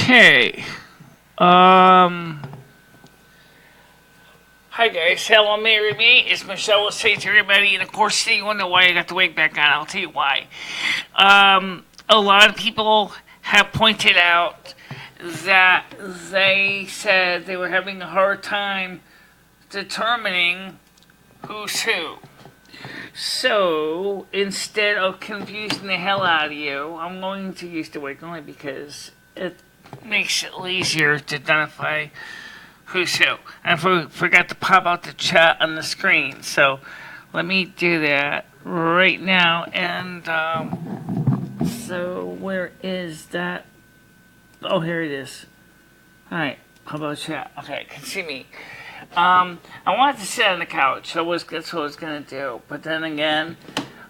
Okay. Hi guys, hello Mary me. It's Michelle will say to everybody, and of course you wonder why I got the wig back on. I'll tell you why. A lot of people have pointed out that they said they were having a hard time determining who's who. So, instead of confusing the hell out of you, I'm going to use the wig only because it makes it easier to identify who's who. And I forgot to pop out the chat on the screen. So, let me do that right now. And, so where is that? Oh, here it is. Alright, pop out chat. Okay, can see me. I wanted to sit on the couch. That's what I was going to do. But then again,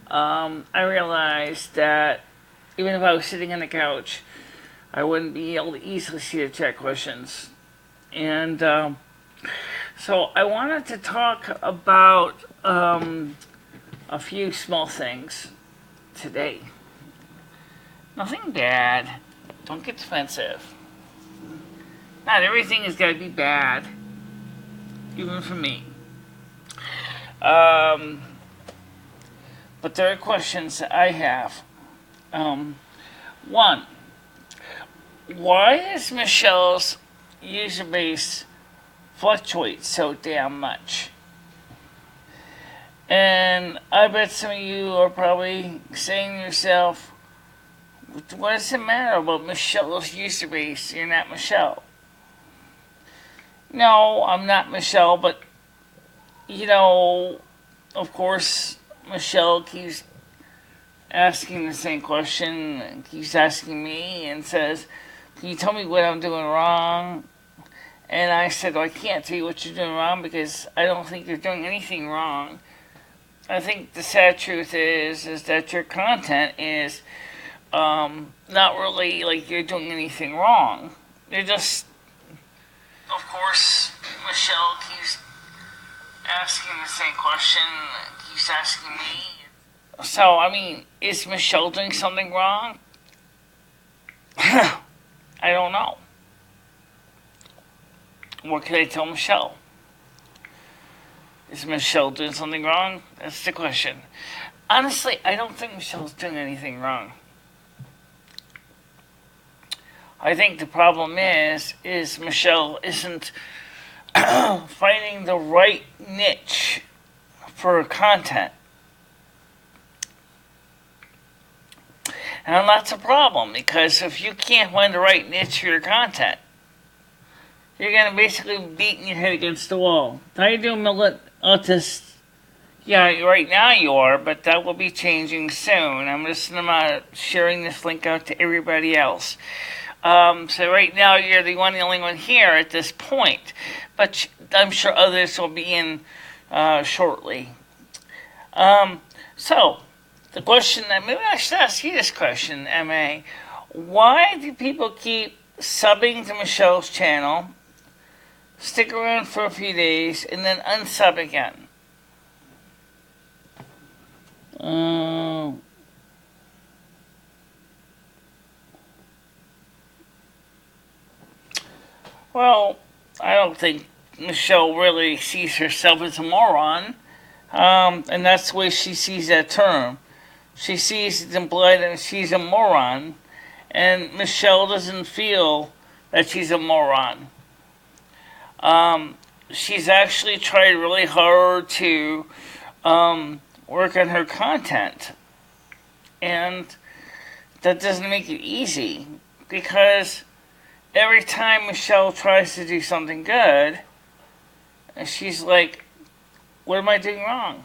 I realized that even if I was sitting on the couch, I wouldn't be able to easily see the chat questions. And so I wanted to talk about a few small things today. Nothing bad. Don't get defensive. Not everything has got to be bad. Even for me. But there are questions that I have. One, why does Michelle's user base fluctuate so damn much? And I bet some of you are probably saying to yourself, what does it matter about Michelle's user base? You're not Michelle. No, I'm not Michelle, but, you know, of course, Michelle keeps asking the same question, and keeps asking me, and says, can you tell me what I'm doing wrong? And I said, well, I can't tell you what you're doing wrong, because I don't think you're doing anything wrong. I think the sad truth is that your content is not really like you're doing anything wrong. You're just... Of course, Michelle keeps asking the same question, keeps asking me. So, I mean, is Michelle doing something wrong? I don't know. What can I tell Michelle? Is Michelle doing something wrong? That's the question. Honestly, I don't think Michelle's doing anything wrong. I think the problem is Michelle isn't finding the right niche for her content. And that's a problem, because if you can't find the right niche for your content, you're going to basically be beating your head against the wall. How you doing, Autist? Yeah, right now you are, but that will be changing soon. I'm just sharing this link out to everybody else. So right now you're the only one here at this point, but I'm sure others will be in shortly. So the question that maybe I should ask you this question, MA: why do people keep subbing to Michelle's channel, stick around for a few days, and then unsub again? Well, I don't think Michelle really sees herself as a moron, and that's the way she sees that term. She sees it implied that she's a moron, and Michelle doesn't feel that she's a moron. She's actually tried really hard to work on her content, and that doesn't make it easy, because every time Michelle tries to do something good, she's like, what am I doing wrong?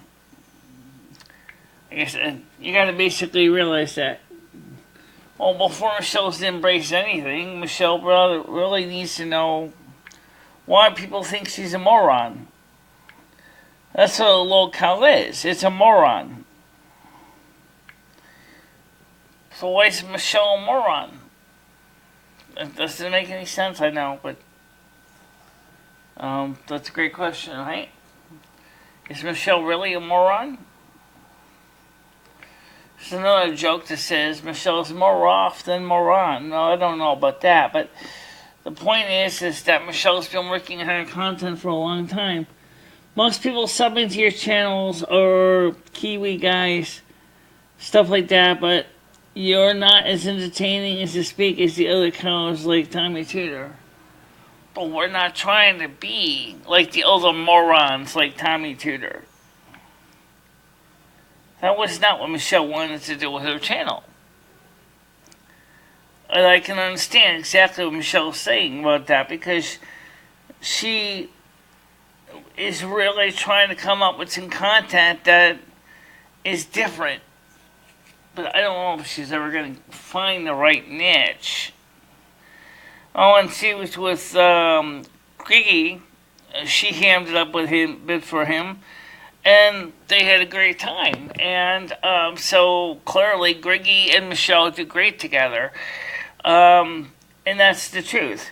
I guess you gotta basically realize that. Well, before Michelle's embraced anything, Michelle really needs to know why people think she's a moron. That's what a Lolcow is. It's a moron. So why is Michelle a moron? It doesn't make any sense, I know, but that's a great question, right? Is Michelle really a moron? There's another joke that says Michelle's more off than Moron. No, I don't know about that, but the point is that Michelle's been working on her content for a long time. Most people subbing to your channels are Kiwi guys, stuff like that, but you're not as entertaining as to speak as the other cows like Tommy Tudor. But we're not trying to be like the other morons like Tommy Tudor. That was not what Michelle wanted to do with her channel. And I can understand exactly what Michelle's saying about that, because she is really trying to come up with some content that is different. But I don't know if she's ever going to find the right niche. Oh, and she was with Griggy. She hammed it up with him, bit for him. And they had a great time. And so clearly Griggy and Michelle do great together. And that's the truth.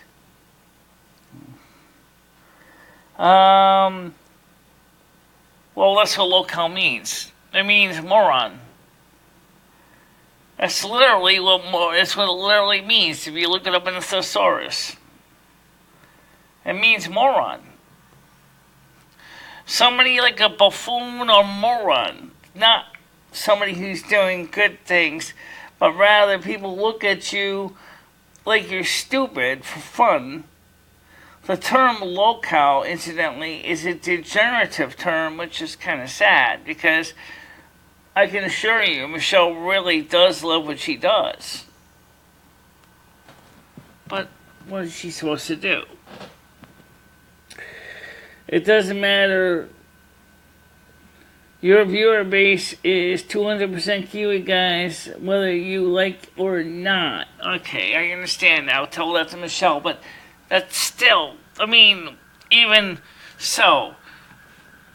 Well, that's what Lolcow means. It means moron. That's what it literally means if you look it up in the thesaurus. It means moron. Somebody like a buffoon or moron. Not somebody who's doing good things, but rather people look at you like you're stupid for fun. The term Lolcow, incidentally, is a degenerative term, which is kind of sad, because I can assure you, Michelle really does love what she does. But what is she supposed to do? It doesn't matter. Your viewer base is 200% Kiwi guys, whether you like or not. Okay, I understand now. Tell that to Michelle, but that's still, even so,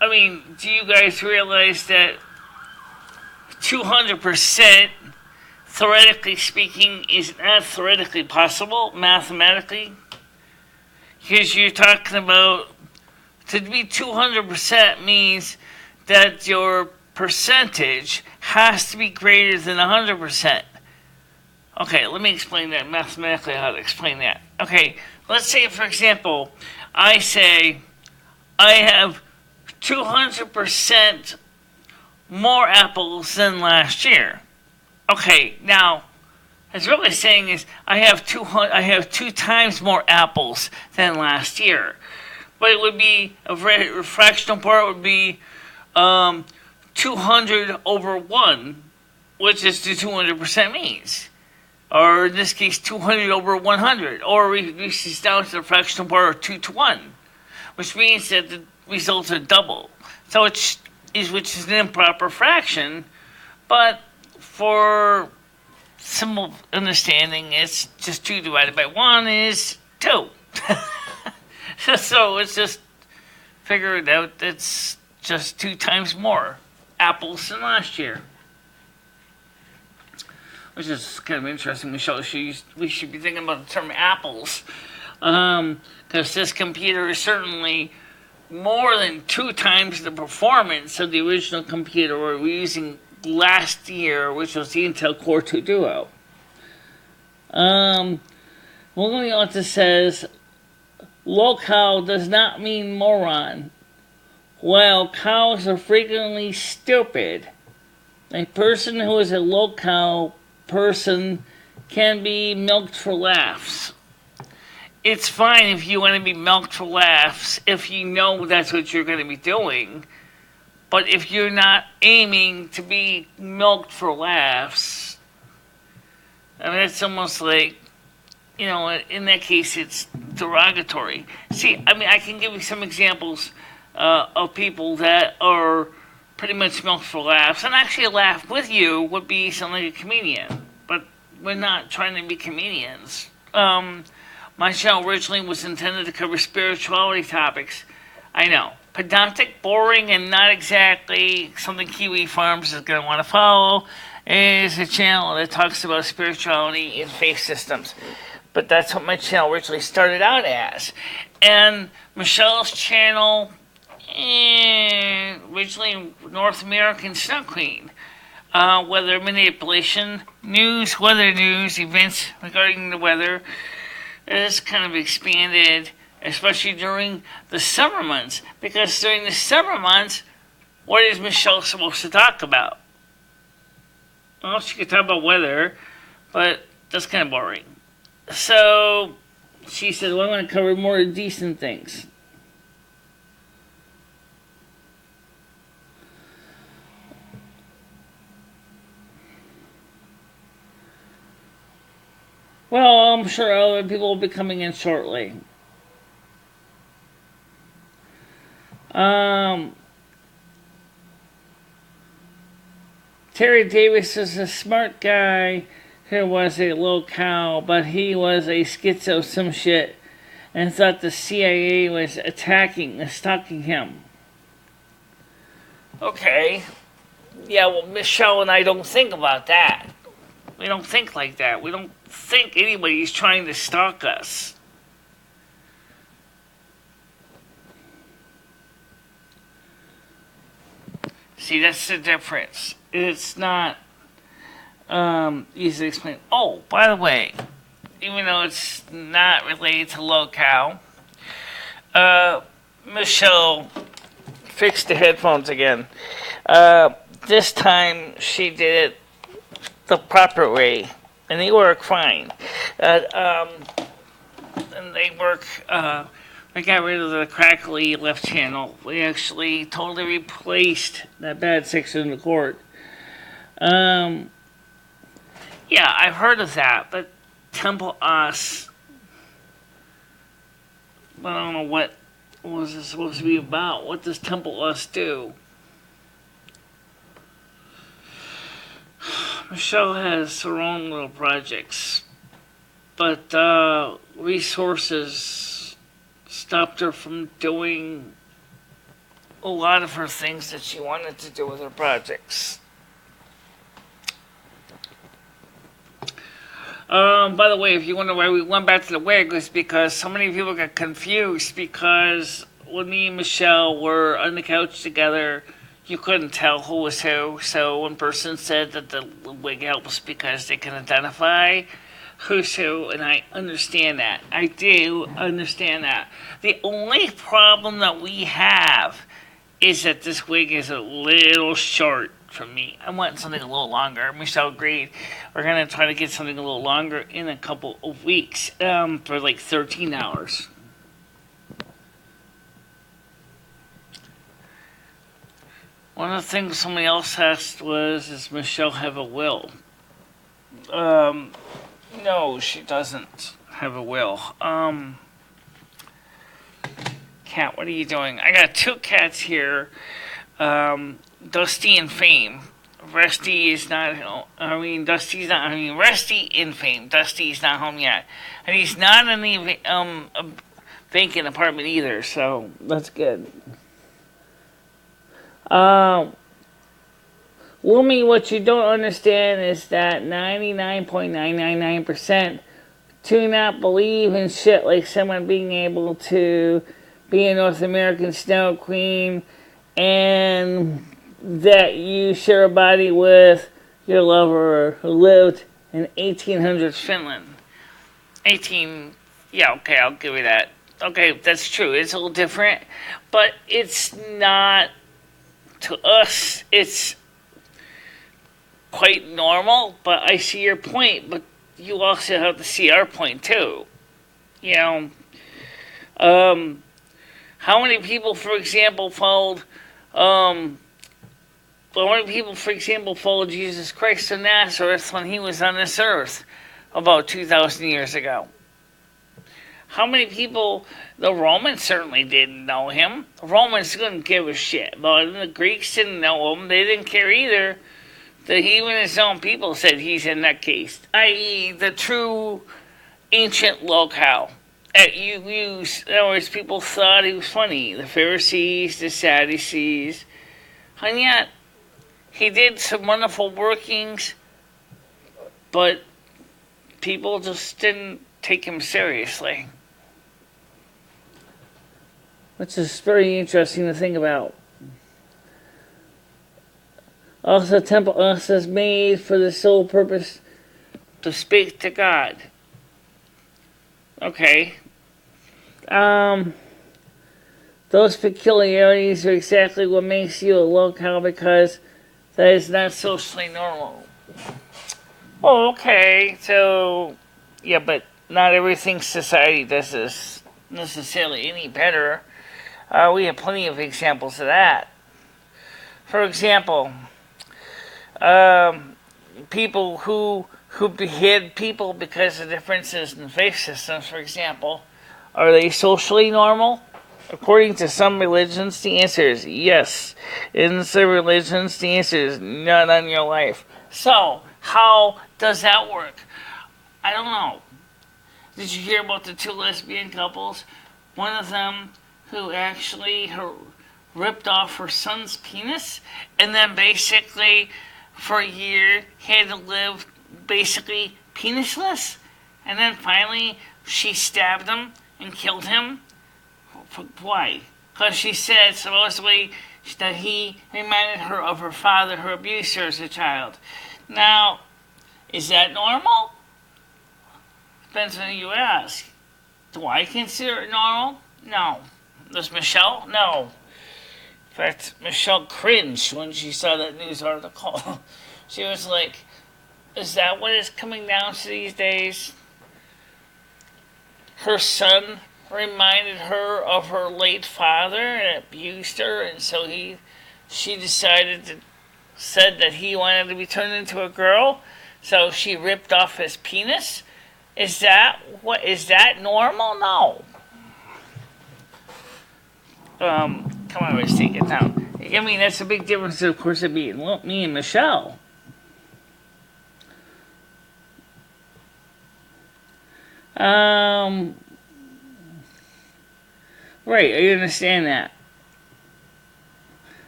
do you guys realize that 200%, theoretically speaking, is not theoretically possible, mathematically? Because you're talking about, to be 200% means that your percentage has to be greater than 100%. Okay, let me explain that mathematically, how to explain that. Okay, let's say, for example, I say I have 200% more apples than last year. Okay, now, it's really saying is I have 2 times more apples than last year. But it would be, a fractional part would be 200 over 1, which is the 200% means. Or in this case, 200 over 100. Or reduces down to the fractional part of 2 to 1, which means that the results are double. So which is an improper fraction, but for simple understanding, it's just 2 divided by 1 is 2. So it's just figure it out. It's just 2 times more apples than last year, which is kind of interesting. We should be thinking about the term apples, because this computer is certainly more than 2 times the performance of the original computer we were using last year, which was the Intel Core 2 Duo. Lumi also says, Lolcow does not mean moron. While cows are frequently stupid, a person who is a Lolcow person can be milked for laughs. It's fine if you want to be milked for laughs, if you know that's what you're going to be doing. But if you're not aiming to be milked for laughs, it's almost like, in that case, it's derogatory. See, I can give you some examples of people that are pretty much milked for laughs. And actually a laugh with you would be something like a comedian. But we're not trying to be comedians. My channel originally was intended to cover spirituality topics. I know. Pedantic, boring, and not exactly something Kiwi Farms is going to want to follow is a channel that talks about spirituality and faith systems. But that's what my channel originally started out as. And Michelle's channel, originally North American Snow Queen. weather manipulation, news, weather news, events regarding the weather is kind of expanded, especially during the summer months. Because during the summer months, what is Michelle supposed to talk about? Well, she could talk about weather, but that's kind of boring. So she said, well, I'm going to cover more decent things. Well, I'm sure other people will be coming in shortly. Terry Davis is a smart guy who was a Lolcow, but he was a schizo some shit and thought the CIA was stalking him. Okay. Yeah, well, Michelle and I don't think about that. We don't think like that. We don't think anybody's trying to stalk us. See, that's the difference. It's not easy to explain. Oh, by the way, even though it's not related to Lolcow, Michelle fixed the headphones again. This time she did it the proper way, and they work fine. And they work. We got rid of the crackly left channel. We actually totally replaced that bad section in the cord. Yeah, I've heard of that, but Temple Us. I don't know what was it supposed to be about. What does Temple Us do? Michelle has her own little projects, but resources stopped her from doing a lot of her things that she wanted to do with her projects. By the way, if you wonder why we went back to the wig, it's because so many people got confused because when me and Michelle were on the couch together, you couldn't tell who was who. So one person said that the wig helps because they can identify who's who, and I understand that. I do understand that. The only problem that we have is that this wig is a little short for me. I want something a little longer. Michelle agreed. We're going to try to get something a little longer in a couple of weeks for like 13 hours. One of the things somebody else asked was, does Michelle have a will? No, she doesn't have a will. Cat, what are you doing? I got two cats here. Dusty and Fame. Rusty is not. Dusty's not. Rusty in Fame. Dusty's not home yet, and he's not in the vacant apartment either. So that's good. Lumi, what you don't understand is that 99.999% do not believe in shit like someone being able to be a North American snow queen and that you share a body with your lover who lived in 1800s Finland. Yeah, okay, I'll give you that. Okay, that's true. It's a little different, but it's not, to us, it's quite normal, but I see your point, but you also have to see our point too. You know, how many people, for example, followed Jesus Christ of Nazareth when he was on this earth about 2,000 years ago? How many people, the Romans certainly didn't know him. The Romans couldn't give a shit about him. The Greeks didn't know him. They didn't care either. Even his own people said he's a nutcase, i.e. the true ancient Lolcow. In other words, people thought he was funny. The Pharisees, the Sadducees. And yet, he did some wonderful workings, but people just didn't take him seriously. Which is very interesting to think about. Also, the temple also is made for the sole purpose to speak to God. Okay. Those peculiarities are exactly what makes you a Lolcow, because that is not socially normal. Oh, okay. So, yeah, but not everything society does is necessarily any better. We have plenty of examples of that. For example, people who behead people because of differences in faith systems, for example, are they socially normal? According to some religions, the answer is yes. In some religions, the answer is none on your life. So, how does that work? I don't know. Did you hear about the two lesbian couples? One of them who actually ripped off her son's penis, and then basically for a year had to live basically penisless, and then finally she stabbed him and killed him. Why? Because she said supposedly that he reminded her of her father, her abuser as a child. Now, is that normal? Depends on who you ask. Do I consider it normal? No. Does Michelle? No. In fact, Michelle cringed when she saw that news article. She was like, is that what is coming down to these days? Her son reminded her of her late father and abused her, and so she said that he wanted to be turned into a girl, so she ripped off his penis. Is that normal? No. Come on, let's take it down. I mean, that's a big difference, of course, of being me and Michelle. Right, I understand that.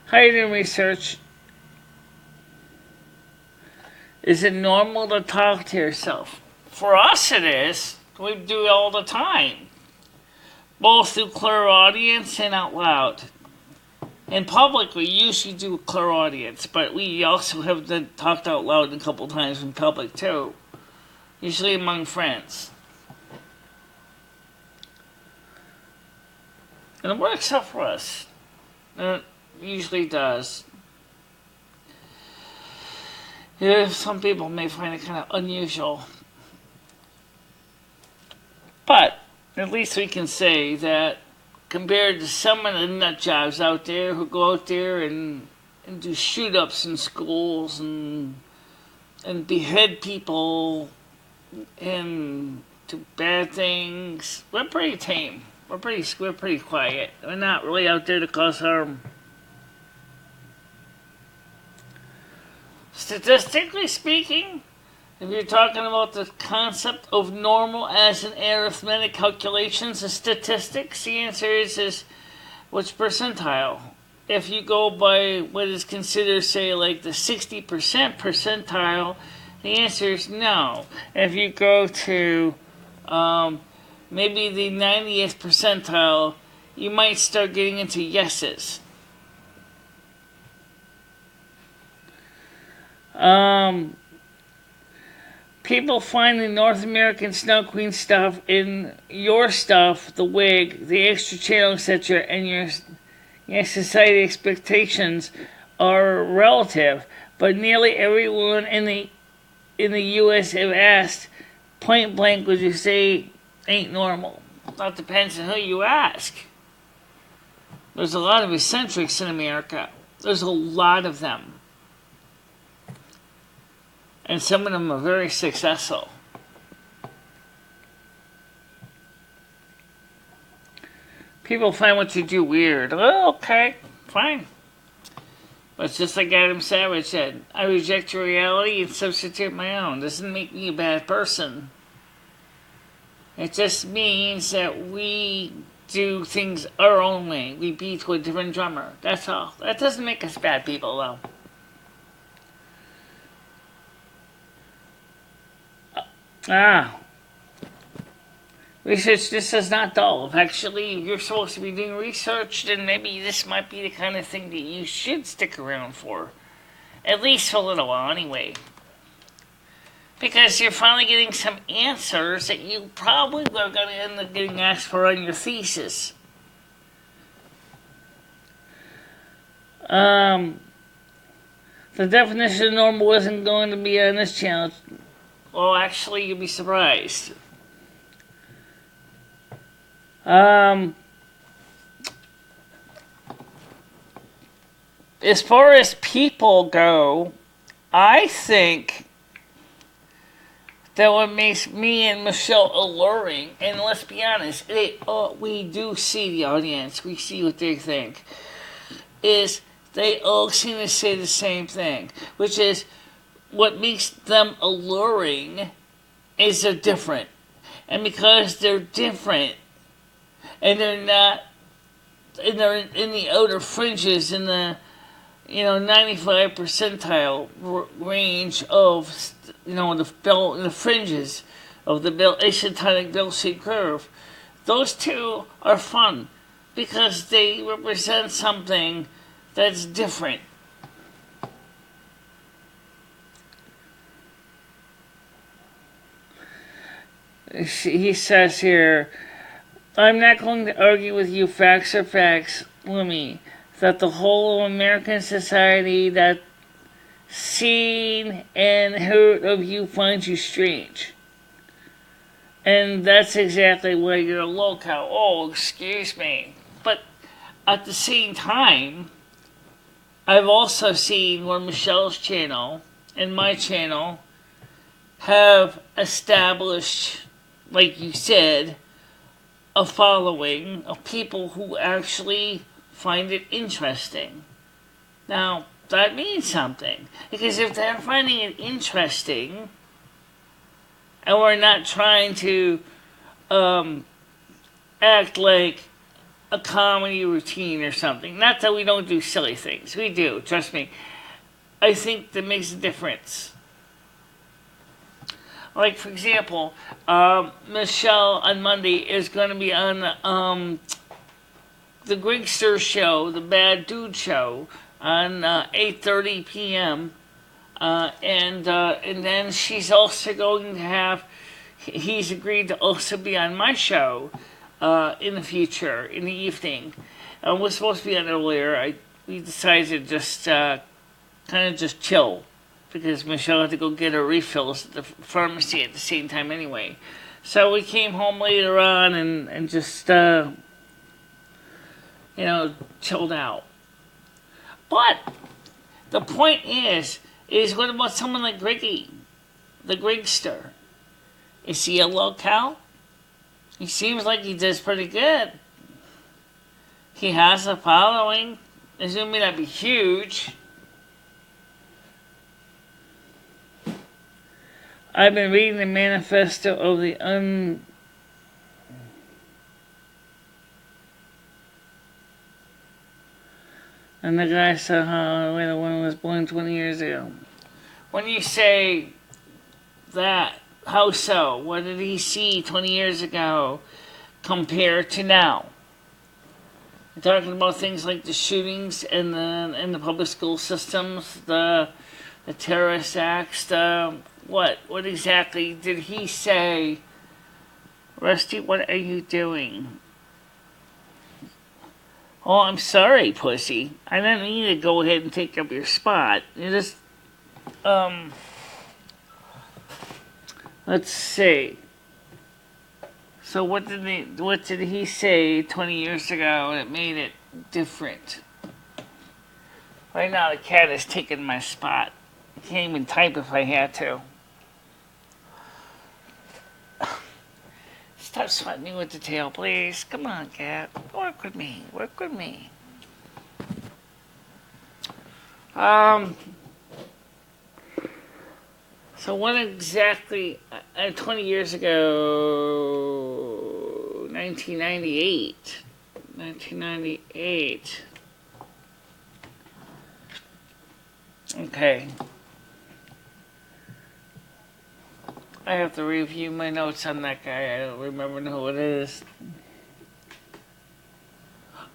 Hiding research. Is it normal to talk to yourself? For us it is. We do it all the time. Both through clairaudience and out loud. In public, we usually do clairaudience, but we also have talked out loud a couple times in public too. Usually among friends. And it works out for us. It usually does. Yeah, some people may find it kind of unusual. But at least we can say that compared to some of the nut jobs out there who go out there and do shoot-ups in schools and behead people and do bad things, we're pretty tame. We're pretty quiet. We're not really out there to cause harm. Statistically speaking, if you're talking about the concept of normal as in arithmetic calculations and statistics, the answer is which percentile? If you go by what is considered, say, like the 60% percentile, the answer is no. If you go to maybe the 90th percentile, you might start getting into yeses. People find the North American Snow Queen stuff in your stuff, the wig, the extra channel, etc., and your society expectations are relative. But nearly everyone in the U.S. have asked, point blank, would you say ain't normal? That depends on who you ask. There's a lot of eccentrics in America. There's a lot of them. And some of them are very successful. People find what you do weird. Oh, okay, fine. But it's just like Adam Savage said, I reject your reality and substitute my own. Doesn't make me a bad person. It just means that we do things our own way. We beat to a different drummer. That's all. That doesn't make us bad people, though. Research, this is not dull. If actually you're supposed to be doing research, then maybe this might be the kind of thing that you should stick around for. At least for a little while, anyway. Because you're finally getting some answers that you probably were going to end up getting asked for on your thesis. The definition of normal isn't going to be on this channel. Well, actually, you'll be surprised. As far as people go, I think that what makes me and Michelle alluring, and let's be honest, we do see the audience, we see what they think, is they all seem to say the same thing, which is what makes them alluring is they're different. And because they're different, and they're not, and they're in the outer fringes, in the 95 percentile range of, the fringes of the asymptotic bell-shaped curve. Those two are fun because they represent something that's different. He says here, I'm not going to argue with you, facts are facts, Lumi, that the whole of American society that seen and heard of you finds you strange. And that's exactly why you're a Lolcow. Oh, excuse me. But at the same time, I've also seen where Michelle's channel and my channel have established, like you said, a following of people who actually find it interesting. Now, that means something. Because if they're finding it interesting, and we're not trying to act like a comedy routine or something. Not that we don't do silly things. We do, trust me. I think that makes a difference. Like, for example, Michelle on Monday is going to be on the Grigster show, the Bad Dude show, on 8:30 p.m. And then she's also going to have, he's agreed to also be on my show in the future, in the evening. We're supposed to be on earlier. We decided to just kind of just chill, because Michelle had to go get her refills at the pharmacy at the same time anyway. So we came home later on and just, chilled out. But the point is what about someone like Griggy, the Grigster? Is he a Lolcow? He seems like he does pretty good. He has a following. It may not be huge. I've been reading the manifesto of the and the guy said how the one was born 20 years ago. When you say that, how so? What did he see 20 years ago compared to now? You're talking about things like the shootings in the public school systems, the terrorist acts, what exactly did he say? Rusty, what are you doing? Oh, I'm sorry, pussy. I didn't mean to go ahead and take up your spot. You just, let's see. So what did he say 20 years ago that made it different? Right now the cat is taking my spot. I can't even type if I had to. Stop swatting me with the tail, please. Come on, cat. Work with me. Work with me. So what exactly, 20 years ago, 1998. Okay. I have to review my notes on that guy. I don't remember who it is.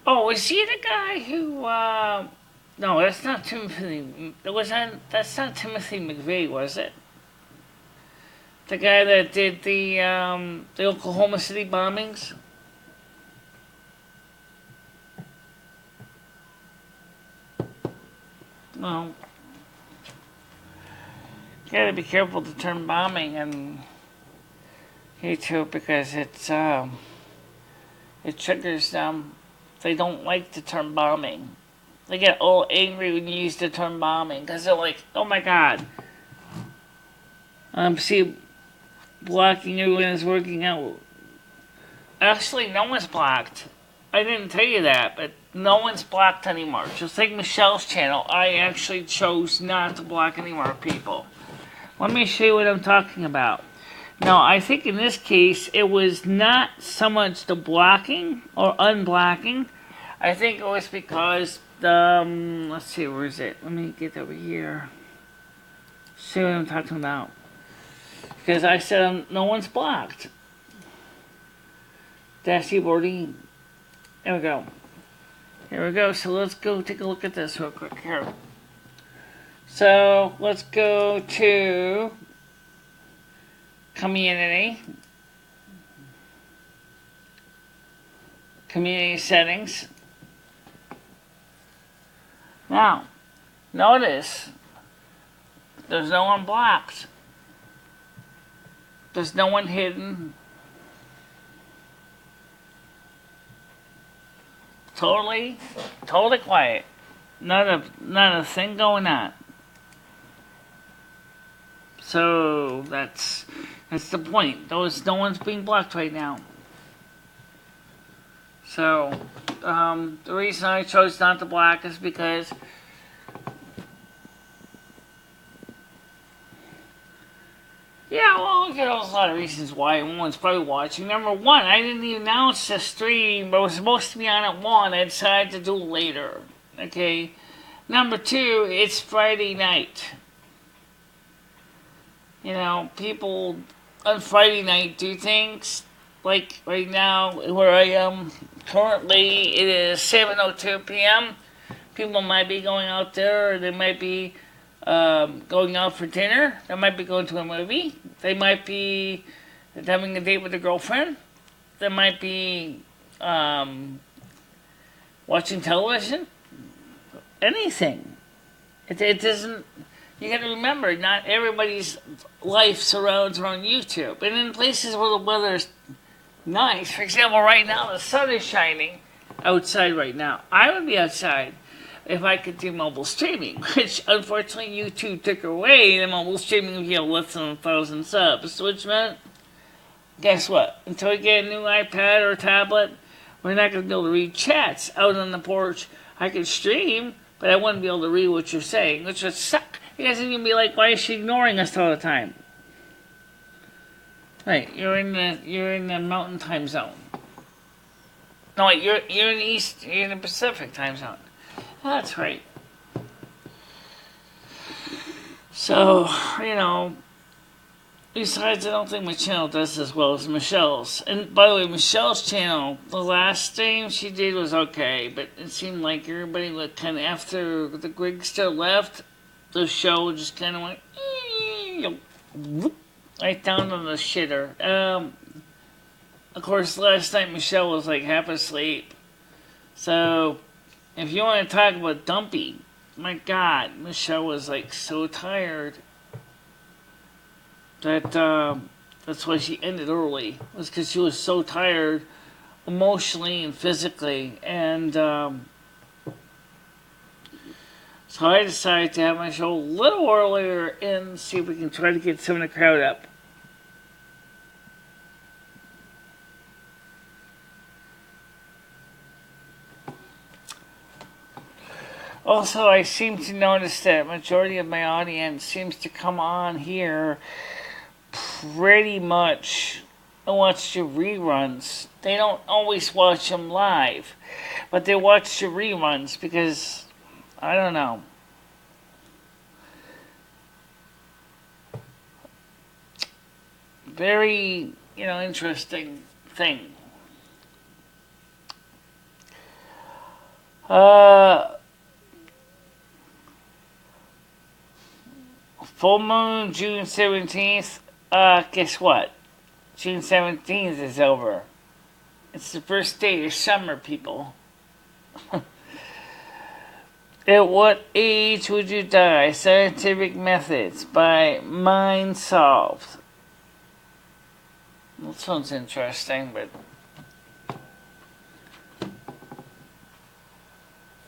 Oh, is he the guy who No, that's not Timothy. That's not Timothy McVeigh, was it? The guy that did the Oklahoma City bombings. Well, you gotta be careful the term bombing and YouTube because it triggers them. They don't like the term bombing. They get all angry when you use the term bombing because they're like, "Oh my God." See, blocking everyone is working out. Actually, no one's blocked. I didn't tell you that, but no one's blocked anymore. Just like Michelle's channel, I actually chose not to block any more people. Let me show you what I'm talking about. Now, I think in this case, it was not so much the blocking or unblocking. I think it was because let's see, where is it? Let me get over here. See what I'm talking about. Because I said no one's blocked. Dashboarding. There we go. Here we go. So let's go take a look at this real quick here. So let's go to community. Community settings. Now, notice there's no one blocked. There's no one hidden. Totally quiet. Not a thing going on. So that's the point. No one's being blocked right now. So the reason I chose not to block is because there's a lot of reasons why everyone's probably watching. Number one, I didn't even announce the stream, but it was supposed to be on at 1. I decided to do it later. Okay. Number two, it's Friday night. You know, people on Friday night do things like right now where I am currently. It is 7:02 p.m. People might be going out there, or they might be going out for dinner. They might be going to a movie. They might be having a date with a girlfriend. They might be watching television. Anything. It doesn't. You got to remember, not everybody's life surrounds around YouTube. And in places where the weather's nice, for example, right now the sun is shining outside right now. I would be outside if I could do mobile streaming, which unfortunately YouTube took away the mobile streaming if you have less than 1,000 subs, which meant, guess what? Until we get a new iPad or tablet, we're not going to be able to read chats out on the porch. I could stream, but I wouldn't be able to read what you're saying, which would suck. You guys are going to be like, why is she ignoring us all the time? Right, you're in the mountain time zone. No, wait, you're in the east, you're in the Pacific time zone. That's right. So, besides, I don't think my channel does as well as Michelle's. And by the way, Michelle's channel, the last stream she did was okay, but it seemed like everybody would kind of, after the Grigster left, the show just kind of went right down on the shitter. Of course, last night Michelle was like half asleep. So, if you want to talk about dumpy, my God, Michelle was like so tired that that's why she ended early. It was because she was so tired emotionally and physically. And so I decided to have my show a little earlier and see if we can try to get some of the crowd up. Also, I seem to notice that majority of my audience seems to come on here pretty much and watch the reruns. They don't always watch them live, but they watch the reruns because, I don't know. Very, interesting thing. Full moon, June 17th. Guess what? June 17th is over. It's the first day of summer, people. At what age would you die? Scientific methods by Mind Solved. That sounds interesting, but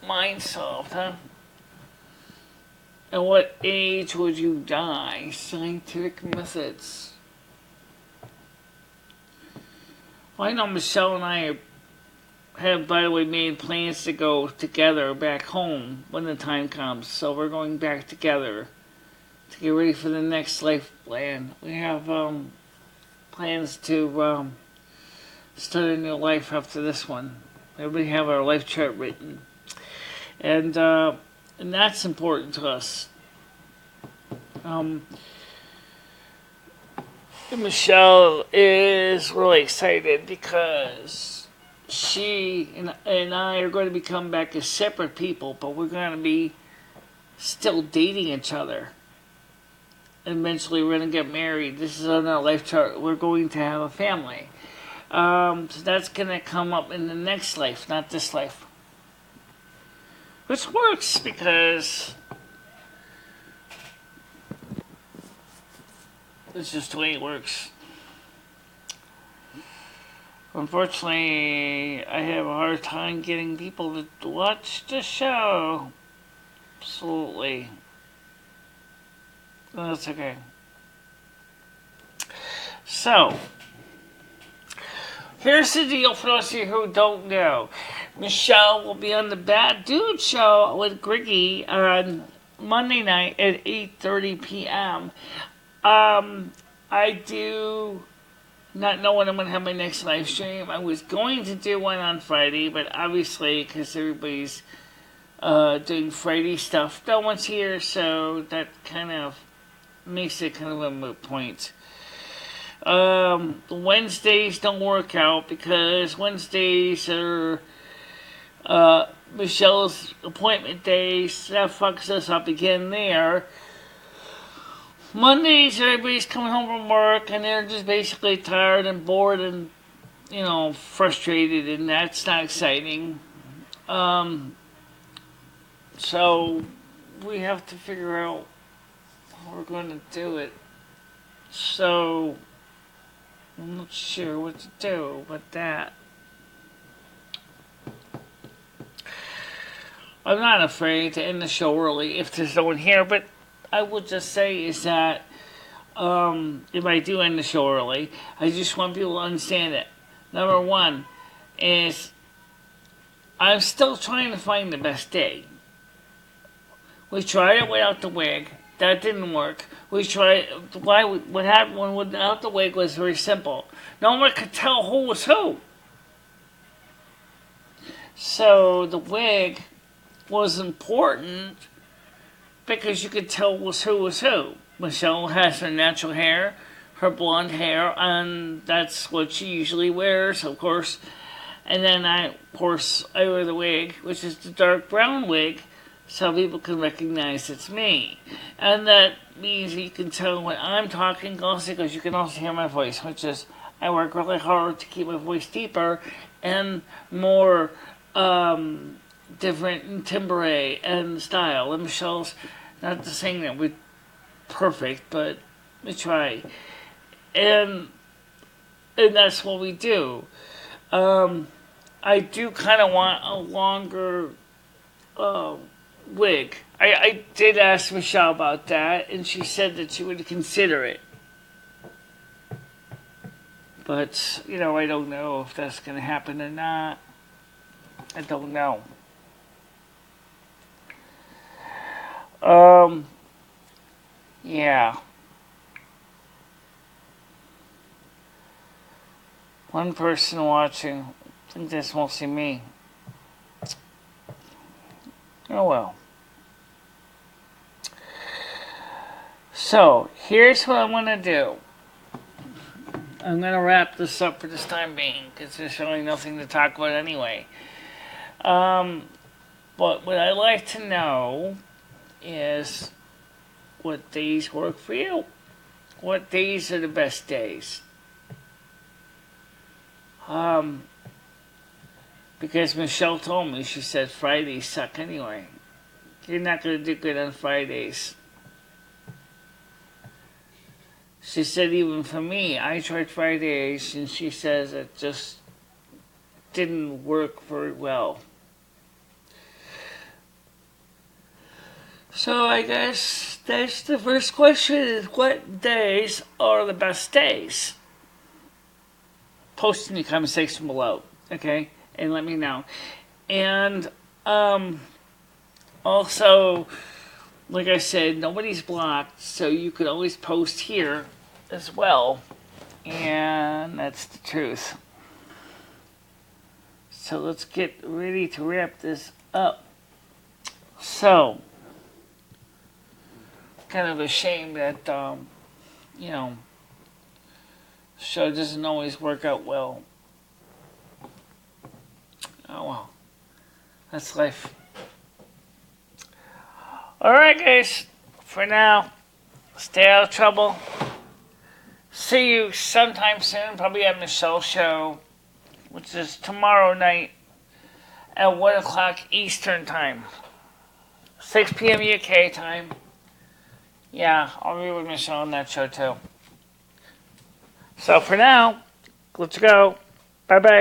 Mind Solved, huh? At what age would you die? Scientific methods. Well, I know Michelle and I have, by the way, made plans to go together back home when the time comes. So we're going back together to get ready for the next life plan. We have plans to start a new life after this one. We have our life chart written. And that's important to us. Michelle is really excited because she and I are going to become back as separate people, but we're going to be still dating each other. Eventually we're going to get married. This is on our life chart. We're going to have a family. So that's going to come up in the next life, not this life. Which works because it's just the way it works. Unfortunately, I have a hard time getting people to watch the show. Absolutely. That's okay. So, here's the deal for those of you who don't know. Michelle will be on the Bad Dude Show with Griggy on Monday night at 8:30 p.m. I do not know when I'm going to have my next live stream. I was going to do one on Friday, but obviously, because everybody's doing Friday stuff, no one's here, so that kind of makes it kind of a moot point. Wednesdays don't work out because Wednesdays are Michelle's appointment days. That fucks us up again there. Mondays, everybody's coming home from work and they're just basically tired and bored and, frustrated, and that's not exciting. So we have to figure out how we're going to do it. So I'm not sure what to do with that. I'm not afraid to end the show early if there's no one here, but I would just say is that if I do end the show early, I just want people to understand it. Number one is I'm still trying to find the best day. We tried it without the wig. That didn't work. We tried. What happened without the wig was very simple. No one could tell who was who. So the wig was important because you could tell who was who. Michelle has her natural hair, her blonde hair, and that's what she usually wears, of course. And then I wear the wig, which is the dark brown wig, so people can recognize it's me. And that means you can tell when I'm talking also because you can also hear my voice, which is I work really hard to keep my voice deeper and more different in timbre and style. And Michelle's not the saying that we're perfect, but we try. And that's what we do. I do kind of want a longer wig. I did ask Michelle about that, and she said that she would consider it. But, I don't know if that's going to happen or not. I don't know. Yeah. One person watching. I think that's mostly me. Oh well. So, here's what I'm going to do. I'm going to wrap this up for this time being, because there's really nothing to talk about anyway. But what I'd like to know is, what days work for you. What days are the best days? Because Michelle told me, she said Fridays suck anyway. You're not going to do good on Fridays. She said even for me, I tried Fridays and she says it just didn't work very well. So I guess that's the first question is what days are the best days? Post in the comment section below, okay? And let me know. And also, like I said, nobody's blocked, so you could always post here as well. And that's the truth. So let's get ready to wrap this up. So, kind of a shame that, you know, show doesn't always work out well. Oh well, that's life. Alright guys, for now, stay out of trouble. See you sometime soon, probably at Michelle's show, which is tomorrow night at 1 o'clock Eastern time. 6 p.m. UK time. Yeah, I'll be with Michelle on that show too. So for now, let's go. Bye-bye.